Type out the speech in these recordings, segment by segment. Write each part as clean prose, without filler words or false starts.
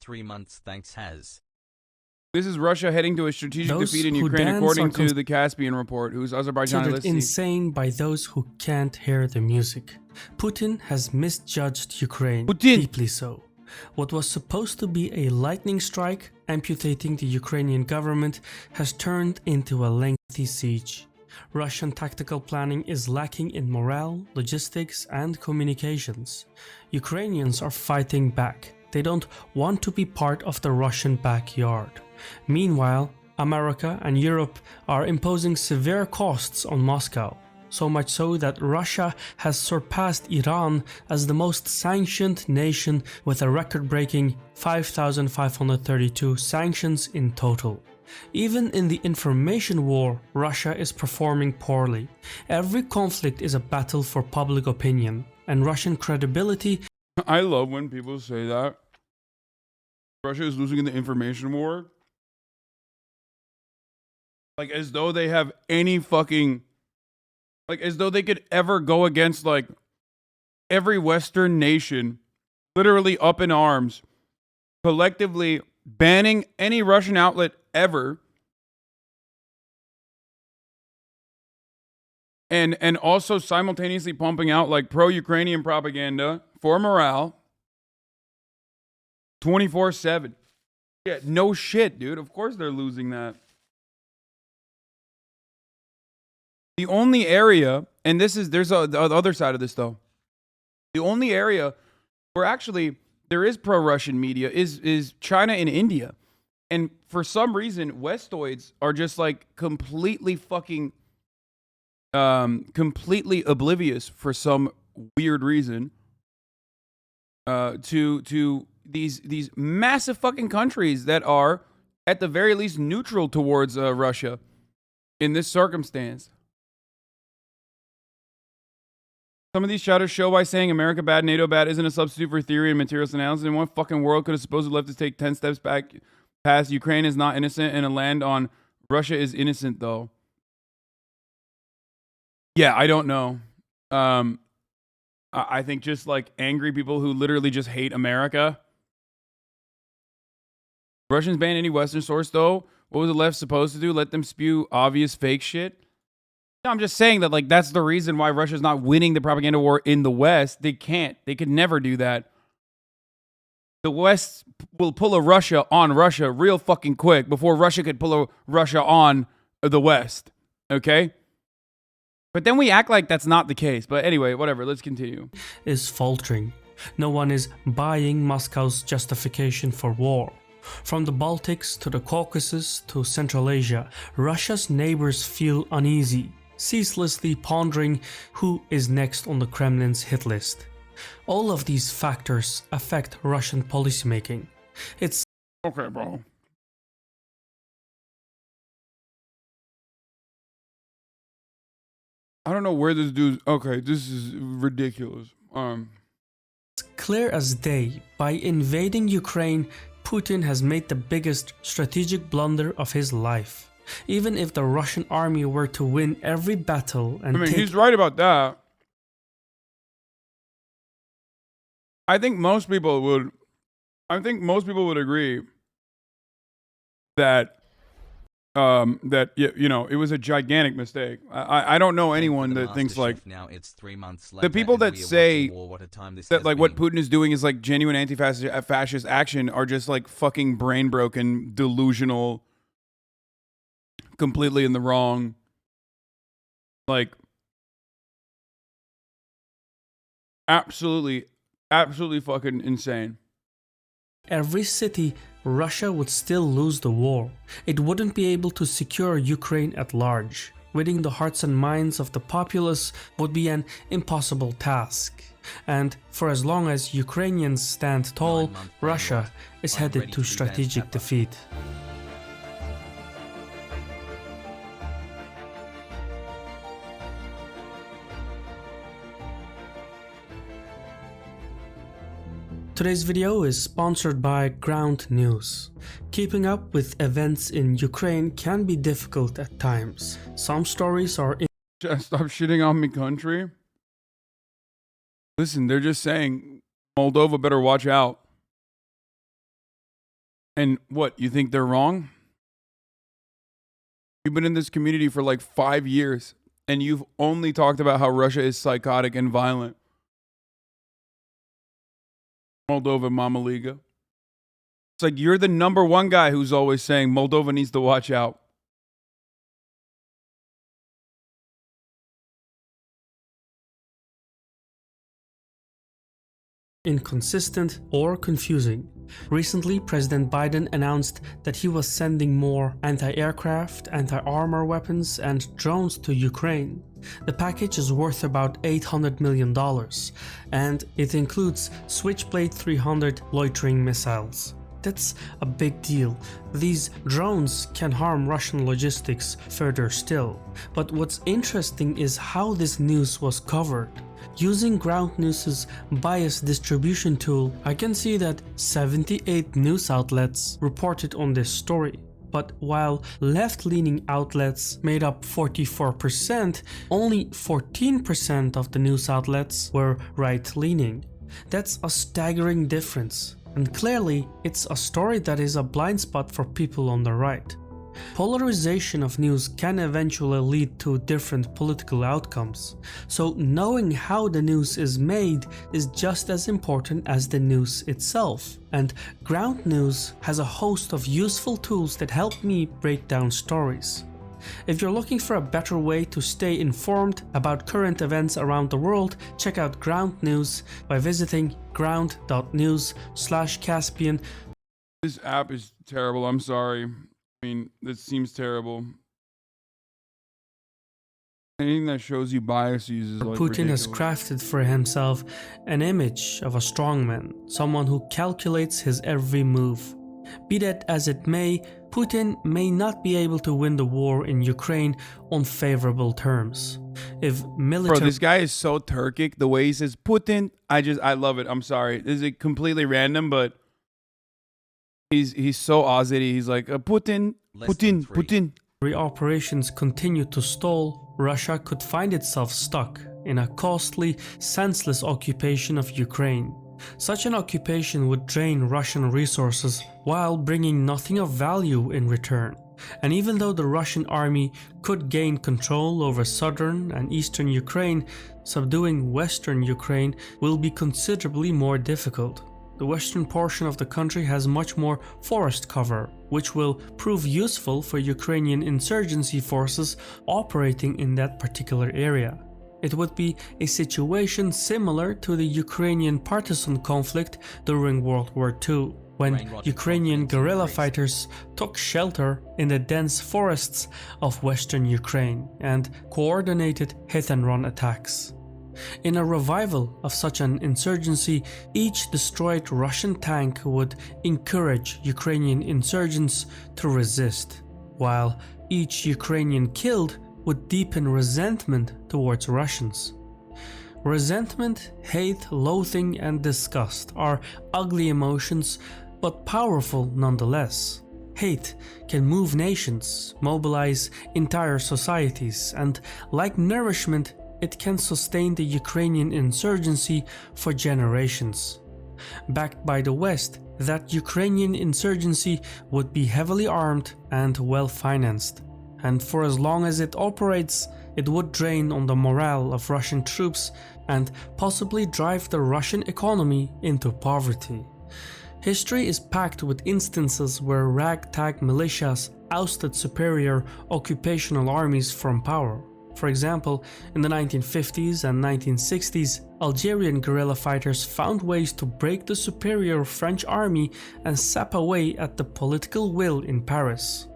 3 months. Thanks, Has. This is Russia heading to a strategic defeat in Ukraine, according to the Caspian Report, who's Azerbaijani. Insane by those who can't hear the music. Putin has misjudged Ukraine, deeply so. What was supposed to be a lightning strike, amputating the Ukrainian government, has turned into a lengthy siege. Russian tactical planning is lacking in morale, logistics, and communications. Ukrainians are fighting back. They don't want to be part of the Russian backyard. Meanwhile, America and Europe are imposing severe costs on Moscow, so much so that Russia has surpassed Iran as the most sanctioned nation with a record-breaking 5,532 sanctions in total. Even in the information war, Russia is performing poorly. Every conflict is a battle for public opinion, and Russian credibility... I love when people say that. Russia is losing in the information war. Like, as though they have any fucking... Like, as though they could ever go against, like, every Western nation, literally up in arms, collectively banning any Russian outlet ever. And also simultaneously pumping out, like, pro-Ukrainian propaganda for morale 24/7. Yeah, no shit, dude. Of course they're losing that. The only area, and there's the other side of this though. The only area where actually there is pro-Russian media is China and India. And for some reason, Westoids are just like completely fucking, completely oblivious for some weird reason to these massive fucking countries that are at the very least neutral towards Russia in this circumstance. Some of these shouters show why saying America bad, NATO bad isn't a substitute for theory and materialist analysis. In one fucking world could have supposedly left to take 10 steps back past. Ukraine is not innocent and a land on Russia is innocent though. Yeah, I don't know. I think just like angry people who literally just hate America. Russians ban any Western source though. What was the left supposed to do? Let them spew obvious fake shit? No, I'm just saying that, like, that's the reason why Russia's not winning the propaganda war in the West. They can't. They could never do that. The West will pull a Russia on Russia real fucking quick before Russia could pull a Russia on the West. Okay? But then we act like that's not the case. But anyway, whatever. Let's continue. Is faltering. No one is buying Moscow's justification for war. From the Baltics to the Caucasus to Central Asia, Russia's neighbors feel uneasy, ceaselessly pondering who is next on the Kremlin's hit list. All of these factors affect Russian policymaking. It's okay, bro. I don't know where this dude's... Okay, this is ridiculous. It's clear as day. By invading Ukraine, Putin has made the biggest strategic blunder of his life. Even if the Russian army were to win every battle and he's right about that. I think most people would agree that you know, it was a gigantic mistake. I don't know anyone that thinks like now it's 3 months later, the people that say that like what Putin is doing is like genuine anti-fascist action are just like fucking brain broken, delusional, completely in the wrong. Like absolutely fucking insane. Every city, Russia would still lose the war. It wouldn't be able to secure Ukraine at large. Winning the hearts and minds of the populace would be an impossible task. And for as long as Ukrainians stand tall, Russia is headed to strategic defeat. Today's video is sponsored by Ground News. Keeping up with events in Ukraine can be difficult at times. Some stories are... Stop shitting on me, country. Listen, they're just saying Moldova better watch out. And what, you think they're wrong? You've been in this community for like 5 years, and you've only talked about how Russia is psychotic and violent. Moldova, Mama Liga. It's like you're the #1 guy who's always saying Moldova needs to watch out. Inconsistent or confusing. Recently, President Biden announced that he was sending more anti-aircraft, anti-armor weapons, and drones to Ukraine. The package is worth about $800 million, and it includes Switchblade 300 loitering missiles. That's a big deal. These drones can harm Russian logistics further still. But what's interesting is how this news was covered. Using Ground News's bias distribution tool, I can see that 78 news outlets reported on this story. But while left-leaning outlets made up 44%, only 14% of the news outlets were right-leaning. That's a staggering difference. And clearly, it's a story that is a blind spot for people on the right. Polarization of news can eventually lead to different political outcomes, so knowing how the news is made is just as important as the news itself. And Ground News has a host of useful tools that help me break down stories. If you're looking for a better way to stay informed about current events around the world, check out Ground News by visiting ground.news/Caspian. This app is terrible. I'm sorry. I mean, this seems terrible. Anything that shows you biases is like Putin has ridiculous. crafted for himself an image of a strongman, someone who calculates his every move. Be that as it may, Putin may not be able to win the war in Ukraine on favorable terms. If military— Bro, this guy is so Turkic. The way he says Putin, I love it. I'm sorry. This is completely random, but he's so Azeri. He's like Putin, Putin. operations continue to stall, Russia could find itself stuck in a costly, senseless occupation of Ukraine. Such an occupation would drain Russian resources while bringing nothing of value in return. And even though the Russian army could gain control over southern and eastern Ukraine, subduing western Ukraine will be considerably more difficult. The western portion of the country has much more forest cover, which will prove useful for Ukrainian insurgency forces operating in that particular area. It would be a situation similar to the Ukrainian partisan conflict during World War II, when Ukrainian guerrilla fighters took shelter in the dense forests of western Ukraine and coordinated hit-and-run attacks. In a revival of such an insurgency, each destroyed Russian tank would encourage Ukrainian insurgents to resist, while each Ukrainian killed would deepen resentment towards Russians. Resentment, hate, loathing, and disgust are ugly emotions, but powerful nonetheless. Hate can move nations, mobilize entire societies, and like nourishment, it can sustain the Ukrainian insurgency for generations. Backed by the West, that Ukrainian insurgency would be heavily armed and well financed. And for as long as it operates, it would drain on the morale of Russian troops and possibly drive the Russian economy into poverty. History is packed with instances where ragtag militias ousted superior occupational armies from power. For example, in the 1950s and 1960s, Algerian guerrilla fighters found ways to break the superior French army and sap away at the political will in Paris.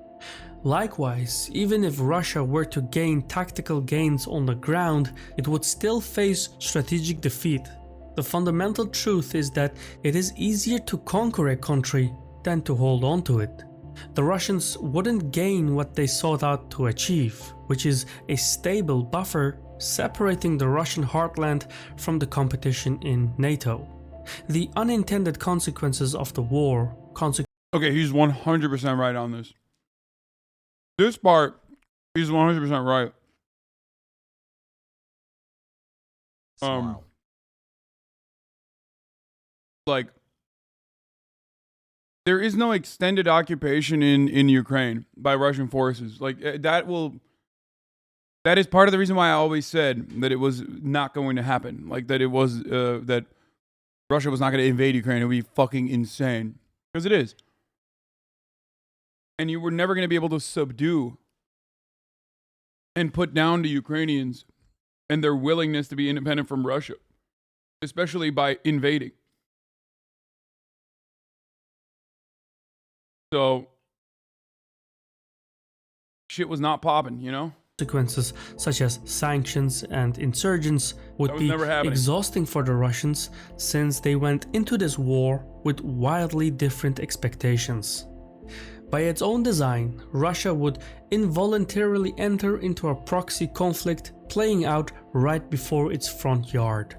Likewise, even if Russia were to gain tactical gains on the ground, it would still face strategic defeat. The fundamental truth is that it is easier to conquer a country than to hold on to it. The Russians wouldn't gain what they sought out to achieve, which is a stable buffer separating the Russian heartland from the competition in NATO. The unintended consequences of the war— Okay, he's 100% right on this. This part, he's 100% right. Smile. Like, there is no extended occupation in Ukraine by Russian forces. Like that is part of the reason why I always said that it was not going to happen. Like that it was that Russia was not going to invade Ukraine. It would be fucking insane, because it is. And you were never going to be able to subdue and put down the Ukrainians and their willingness to be independent from Russia, especially by invading. So shit was not popping, you know? Consequences such as sanctions and insurgents would be exhausting for the Russians, since they went into this war with wildly different expectations. By its own design, Russia would involuntarily enter into a proxy conflict playing out right before its front yard.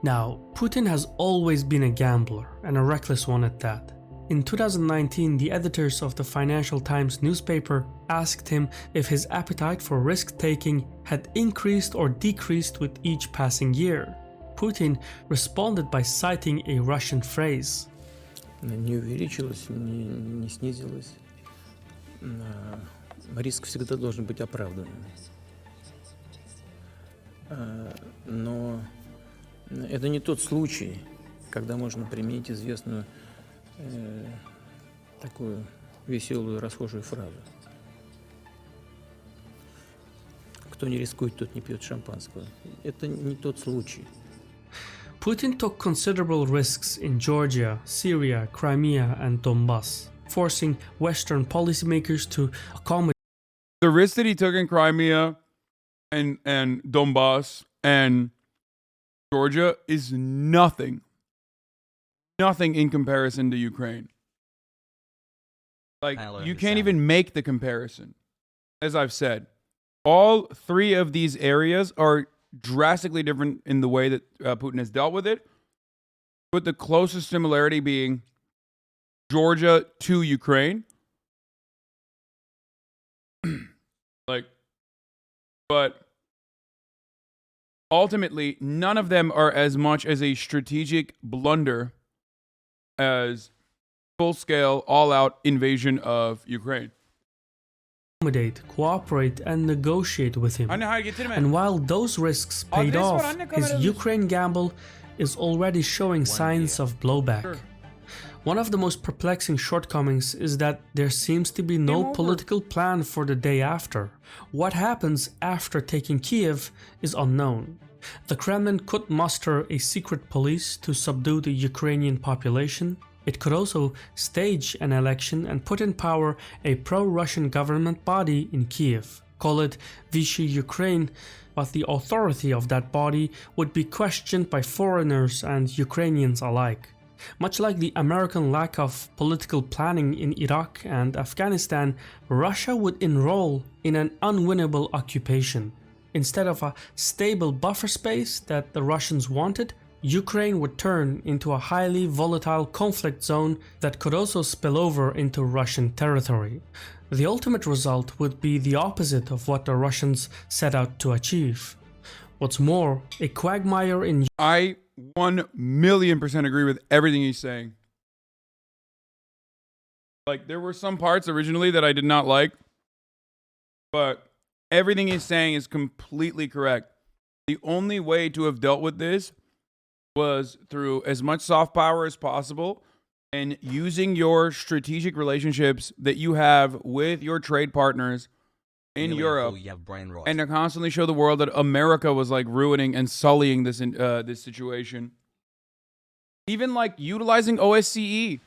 Now, Putin has always been a gambler, and a reckless one at that. In 2019, the editors of the Financial Times newspaper asked him if his appetite for risk-taking had increased or decreased with each passing year. Putin responded by citing a Russian phrase. Не увеличилось, не снизилось. Риск всегда должен быть оправданным. Но это не тот случай, когда можно применить известную такую веселую расхожую фразу. Кто не рискует, тот не пьет шампанского. Это не тот случай. Putin took considerable risks in Georgia, Syria, Crimea, and Donbass, forcing Western policymakers to accommodate. The risk that he took in Crimea and Donbass and Georgia is nothing in comparison to Ukraine. Like, you can't even make the comparison. As I've said, all three of these areas are drastically different in the way that Putin has dealt with it, with the closest similarity being Georgia to Ukraine. But ultimately, none of them are as much as a strategic blunder as full-scale, all-out invasion of Ukraine. Cooperate, and negotiate with him. I know how to get to the man. And while those risks paid off, his Ukraine gamble is already showing signs of blowback. Sure. One of the most perplexing shortcomings is that there seems to be no political plan for the day after. What happens after taking Kiev is unknown. The Kremlin could muster a secret police to subdue the Ukrainian population. It could also stage an election and put in power a pro-Russian government body in Kiev. Call it Vichy Ukraine, but the authority of that body would be questioned by foreigners and Ukrainians alike. Much like the American lack of political planning in Iraq and Afghanistan, Russia would enroll in an unwinnable occupation. Instead of a stable buffer space that the Russians wanted, Ukraine would turn into a highly volatile conflict zone that could also spill over into Russian territory. The ultimate result would be the opposite of what the Russians set out to achieve. What's more, a quagmire in... I 1,000,000% agree with everything he's saying. Like, there were some parts originally that I did not like, but everything he's saying is completely correct. The only way to have dealt with this was through as much soft power as possible and using your strategic relationships that you have with your trade partners in Europe, and to constantly show the world that America was like ruining and sullying this this situation. Even like utilizing OSCE.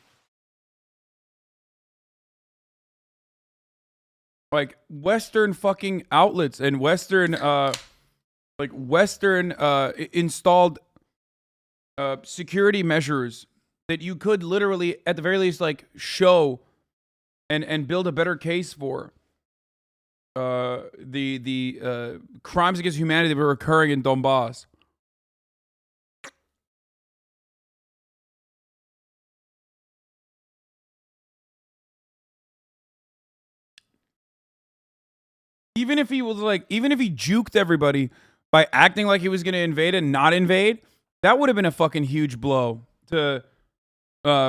Like Western fucking outlets and Western installed security measures that you could literally, at the very least, like show and build a better case for the crimes against humanity that were occurring in Donbass. Even if he juked everybody by acting like he was going to invade and not invade, that would have been a fucking huge blow to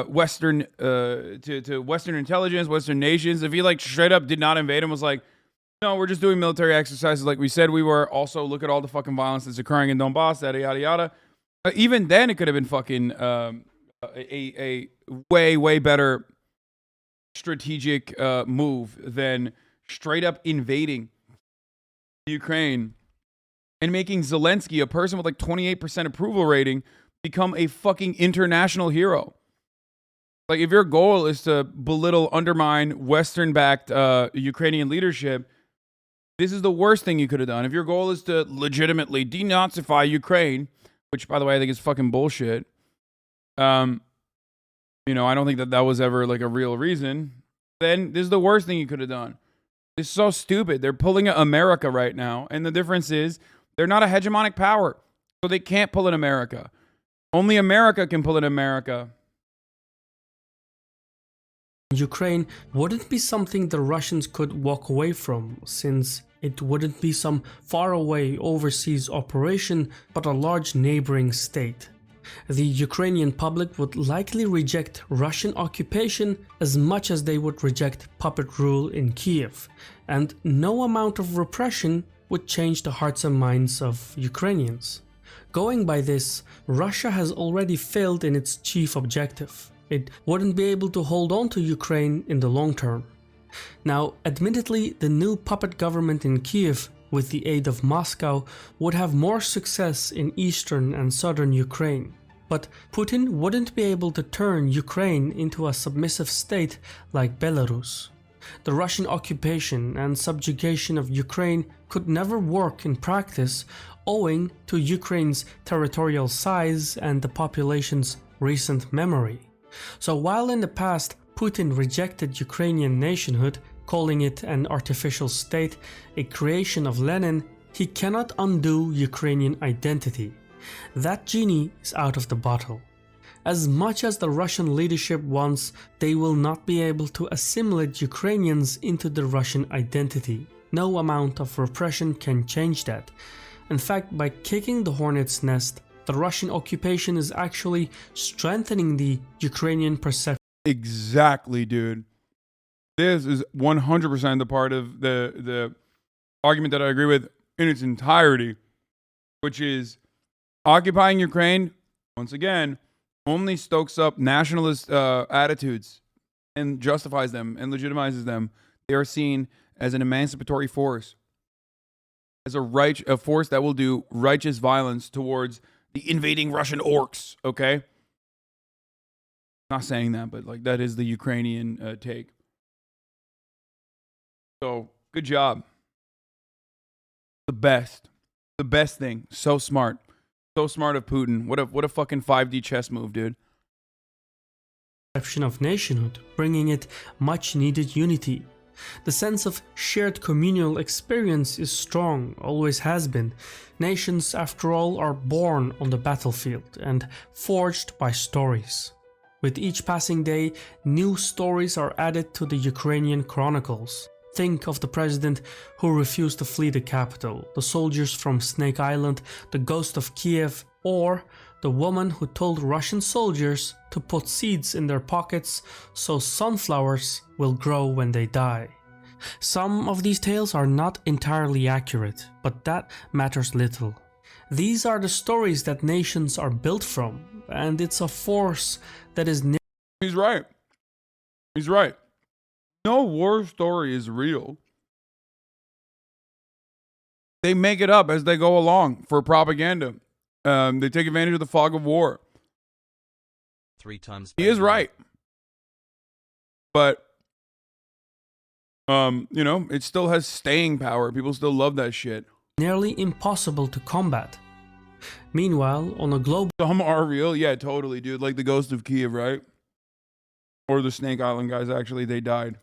Western to Western intelligence, Western nations, if he like straight up did not invade and was like, no, we're just doing military exercises like we said we were. Also, look at all the fucking violence that's occurring in Donbass, yada yada yada. Even then, it could have been fucking a way better strategic move than straight up invading Ukraine and making Zelensky, a person with like 28% approval rating, become a fucking international hero. Like, if your goal is to belittle, undermine Western-backed Ukrainian leadership, this is the worst thing you could have done. If your goal is to legitimately denazify Ukraine, which, by the way, I think is fucking bullshit. You know, I don't think that was ever like a real reason. Then this is the worst thing you could have done. It's so stupid. They're pulling America right now. And the difference is they're not a hegemonic power. So they can't pull in America. Only America can pull in America. Ukraine wouldn't be something the Russians could walk away from, since it wouldn't be some faraway overseas operation, but a large neighboring state. The Ukrainian public would likely reject Russian occupation as much as they would reject puppet rule in Kiev, and no amount of repression would change the hearts and minds of Ukrainians. Going by this, Russia has already failed in its chief objective. It wouldn't be able to hold on to Ukraine in the long term. Now, admittedly, the new puppet government in Kiev, with the aid of Moscow, would have more success in eastern and southern Ukraine. But Putin wouldn't be able to turn Ukraine into a submissive state like Belarus. The Russian occupation and subjugation of Ukraine could never work in practice, owing to Ukraine's territorial size and the population's recent memory. So while in the past Putin rejected Ukrainian nationhood, calling it an artificial state, a creation of Lenin, he cannot undo Ukrainian identity. That genie is out of the bottle. As much as the Russian leadership wants, they will not be able to assimilate Ukrainians into the Russian identity. No amount of repression can change that. In fact, by kicking the hornet's nest, the Russian occupation is actually strengthening the Ukrainian perception. Exactly, dude. This is 100% the part of the argument that I agree with in its entirety, which is occupying Ukraine, once again, only stokes up nationalist attitudes and justifies them and legitimizes them. They are seen as an emancipatory force, as a force that will do righteous violence towards the invading Russian orcs, okay? Not saying that, but like that is the Ukrainian take. So, good job. The best thing. So smart. So smart of Putin. What a fucking 5D chess move, dude. Of nationhood, bringing it much needed unity. The sense of shared communal experience is strong, always has been. Nations, after all, are born on the battlefield and forged by stories. With each passing day, new stories are added to the Ukrainian chronicles. Think of the president who refused to flee the capital, the soldiers from Snake Island, the ghost of Kiev, or the woman who told Russian soldiers to put seeds in their pockets so sunflowers will grow when they die. Some of these tales are not entirely accurate, but that matters little. These are the stories that nations are built from, and it's a force that is... He's right. He's right. No war story is real. They make it up as they go along for propaganda. They take advantage of the fog of war. 3 times. He is right. But, you know, it still has staying power. People still love that shit. Nearly impossible to combat. Meanwhile, on a global... Some are real. Yeah, totally, dude. Like the ghost of Kiev, right? Or the Snake Island guys, actually, they died.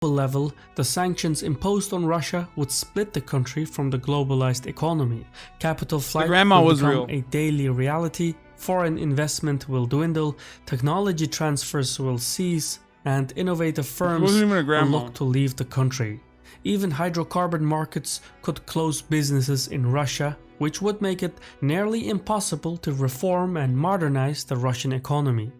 Level, the sanctions imposed on Russia would split the country from the globalized economy. Capital flight will become a daily reality, foreign investment will dwindle, technology transfers will cease, and innovative firms will look to leave the country. Even hydrocarbon markets could close businesses in Russia, which would make it nearly impossible to reform and modernize the Russian economy.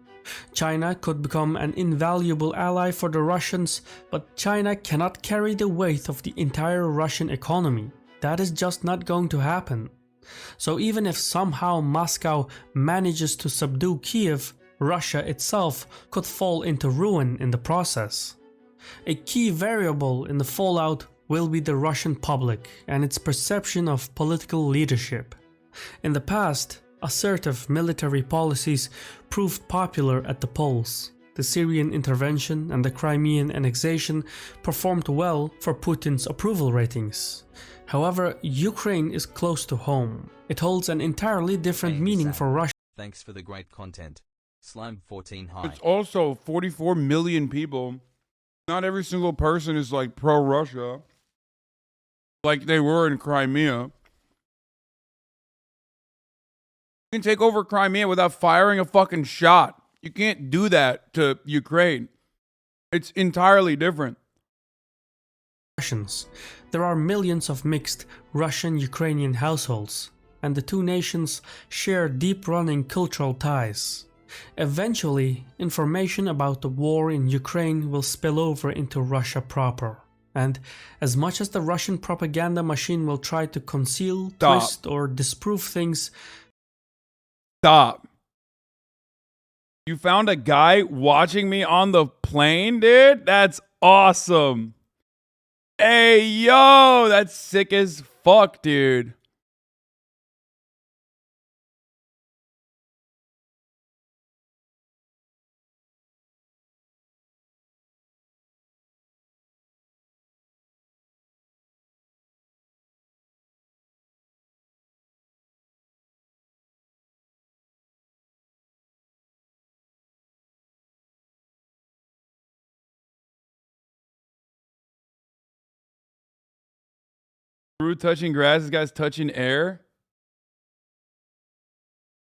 China could become an invaluable ally for the Russians, but China cannot carry the weight of the entire Russian economy. That is just not going to happen. So even if somehow Moscow manages to subdue Kiev, Russia itself could fall into ruin in the process. A key variable in the fallout will be the Russian public and its perception of political leadership. In the past, assertive military policies proved popular at the polls. The Syrian intervention and the Crimean annexation performed well for Putin's approval ratings. However, Ukraine is close to home. It holds an entirely different meaning for Russia. Thanks for the great content. Slime 14 high. It's also 44 million people. Not every single person is like pro-Russia, like they were in Crimea. You can take over Crimea without firing a fucking shot. You can't do that to Ukraine. It's entirely different. There are millions of mixed Russian-Ukrainian households, and the two nations share deep-running cultural ties. Eventually, information about the war in Ukraine will spill over into Russia proper. And as much as the Russian propaganda machine will try to conceal, twist, or disprove things... Stop. You found a guy watching me on the plane, dude? That's awesome. Hey, yo, that's sick as fuck, dude. Brew touching grass, this guy's touching air.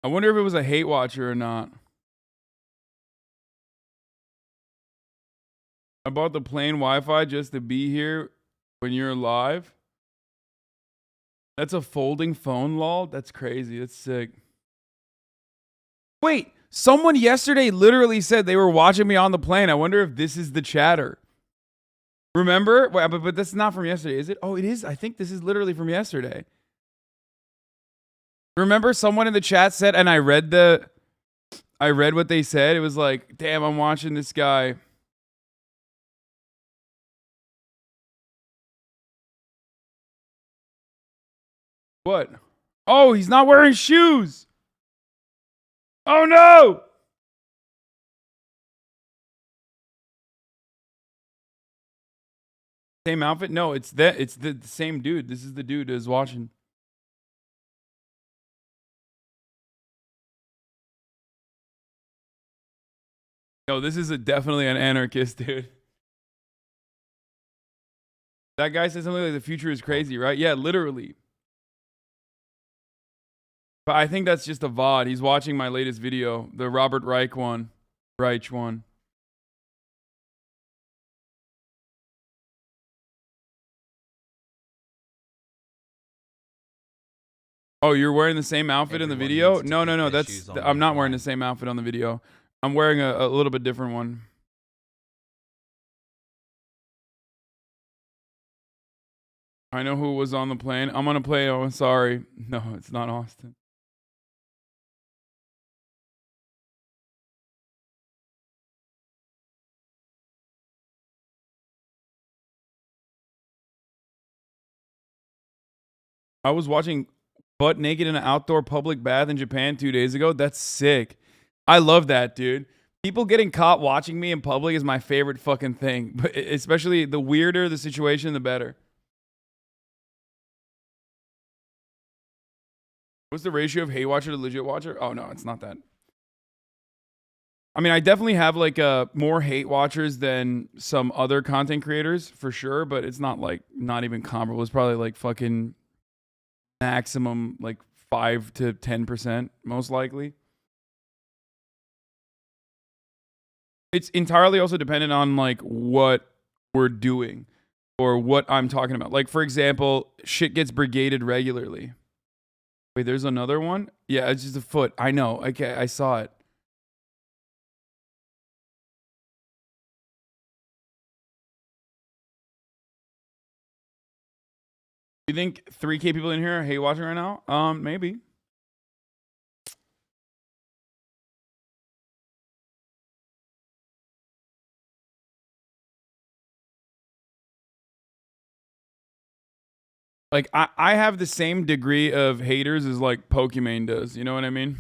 I wonder if it was a hate watcher or not. I bought the plain Wi-Fi just to be here when you're live. That's a folding phone, lol. That's crazy. That's sick. Wait, someone yesterday literally said they were watching me on the plane. I wonder if this is the chatter. Remember? Wait, but that's not from yesterday, is it? Oh, it is. I think this is literally from yesterday. Remember someone in the chat said, and I read what they said. It was like, damn, I'm watching this guy. What? Oh, he's not wearing shoes. Oh no! Same outfit? No, it's the same dude. This is the dude who's watching. No, this is definitely an anarchist, dude. That guy said something like the future is crazy, right? Yeah, literally. But I think that's just a VOD. He's watching my latest video, the Robert Reich one. Reich one. Oh, you're wearing the same outfit in the video? No. I'm not wearing the same outfit on the video. I'm wearing a little bit different one. I know who was on the plane. I'm gonna play. Oh, sorry. No, it's not Austin. I was watching butt naked in an outdoor public bath in Japan 2 days ago. That's sick. I love that, dude. People getting caught watching me in public is my favorite fucking thing. But especially the weirder the situation, the better. What's the ratio of hate watcher to legit watcher? Oh, no, it's not that. I mean, I definitely have like more hate watchers than some other content creators for sure, but it's not like not even comparable. It's probably like fucking maximum like 5 to 10% most likely. It's entirely also dependent on like what we're doing or what I'm talking about. Like for example, shit gets brigaded regularly. Wait, there's another one? Yeah, it's just a foot. I know. Okay, I saw it. You think 3K people in here hate watching right now? Maybe. Like, I have the same degree of haters as, like, Pokimane does. You know what I mean?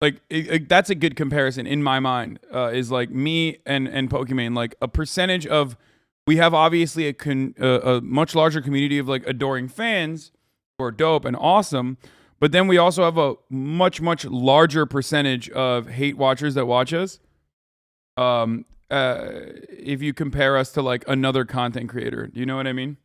Like, that's a good comparison in my mind, is, like, me and Pokimane. Like, a percentage of... We have, obviously, a much larger community of, like, adoring fans who are dope and awesome. But then we also have a much, much larger percentage of hate watchers that watch us. If you compare us to like another content creator, do you know what I mean?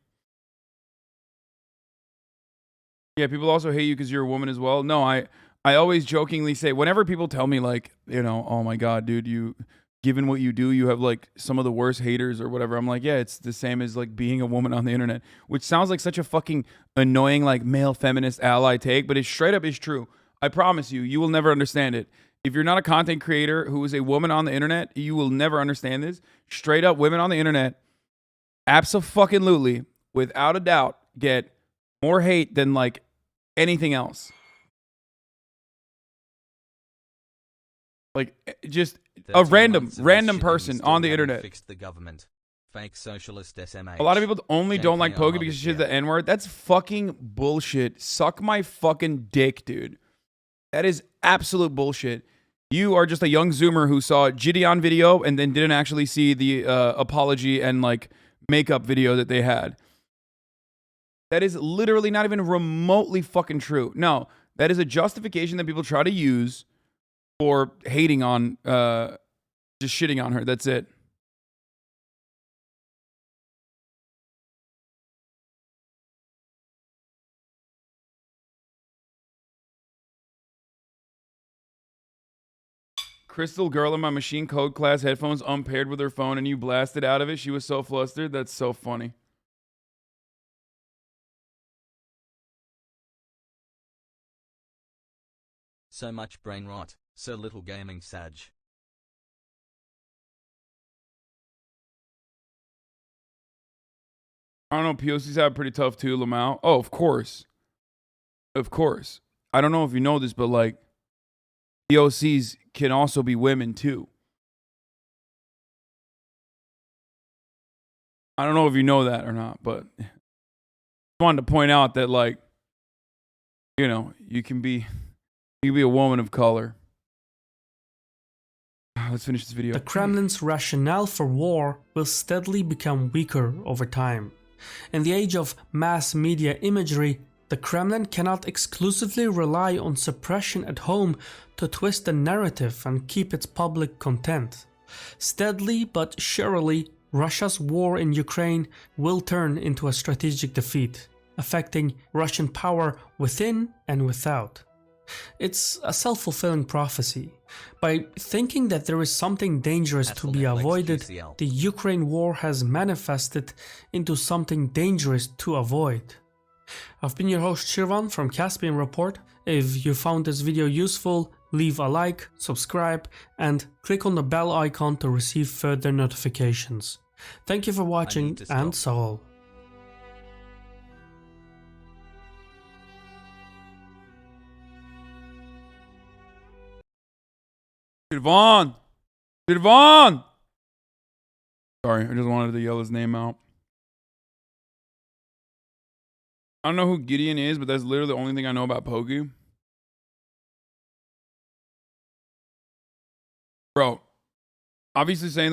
Yeah, people also hate you because you're a woman as well. No, I always jokingly say, whenever people tell me like, you know, oh my God, dude, you, given what you do, you have like some of the worst haters or whatever. I'm like, yeah, it's the same as like being a woman on the internet, which sounds like such a fucking annoying like male feminist ally take, but it straight up is true. I promise you, you will never understand it. If you're not a content creator who is a woman on the internet, you will never understand this. Straight up, women on the internet, abso-fucking-lutely, without a doubt, get more hate than like anything else. Like, just a random person on the internet. Fixed the government. Fake socialist SMH. A lot of people only don't like Poke because she's the N-word. That's fucking bullshit. Suck my fucking dick, dude. That is absolute bullshit. You are just a young Zoomer who saw a Gideon video and then didn't actually see the apology and like makeup video that they had. That is literally not even remotely fucking true. No, that is a justification that people try to use for hating on, just shitting on her. That's it. Crystal girl in my machine code class headphones unpaired with her phone and you blasted out of it. She was so flustered. That's so funny. So much brain rot, so little gaming sag. I don't know. POCs have pretty tough too, Lamau. Oh, of course. Of course. I don't know if you know this, but like, POCs can also be women too. I don't know if you know that or not, but I wanted to point out that, like, you know, you can be a woman of color. Let's finish this video. The Kremlin's rationale for war will steadily become weaker over time. In the age of mass media imagery, the Kremlin cannot exclusively rely on suppression at home to twist the narrative and keep its public content. Steadily but surely, Russia's war in Ukraine will turn into a strategic defeat, affecting Russian power within and without. It's a self-fulfilling prophecy. By thinking that there is something dangerous to be avoided, the Ukraine war has manifested into something dangerous to avoid. I've been your host Shirvan from Caspian Report. If you found this video useful, leave a like, subscribe, and click on the bell icon to receive further notifications. Thank you for watching, and Saul. Shirvan! Shirvan! Sorry, I just wanted to yell his name out. I don't know who Gideon is, but that's literally the only thing I know about Poku. Bro, obviously saying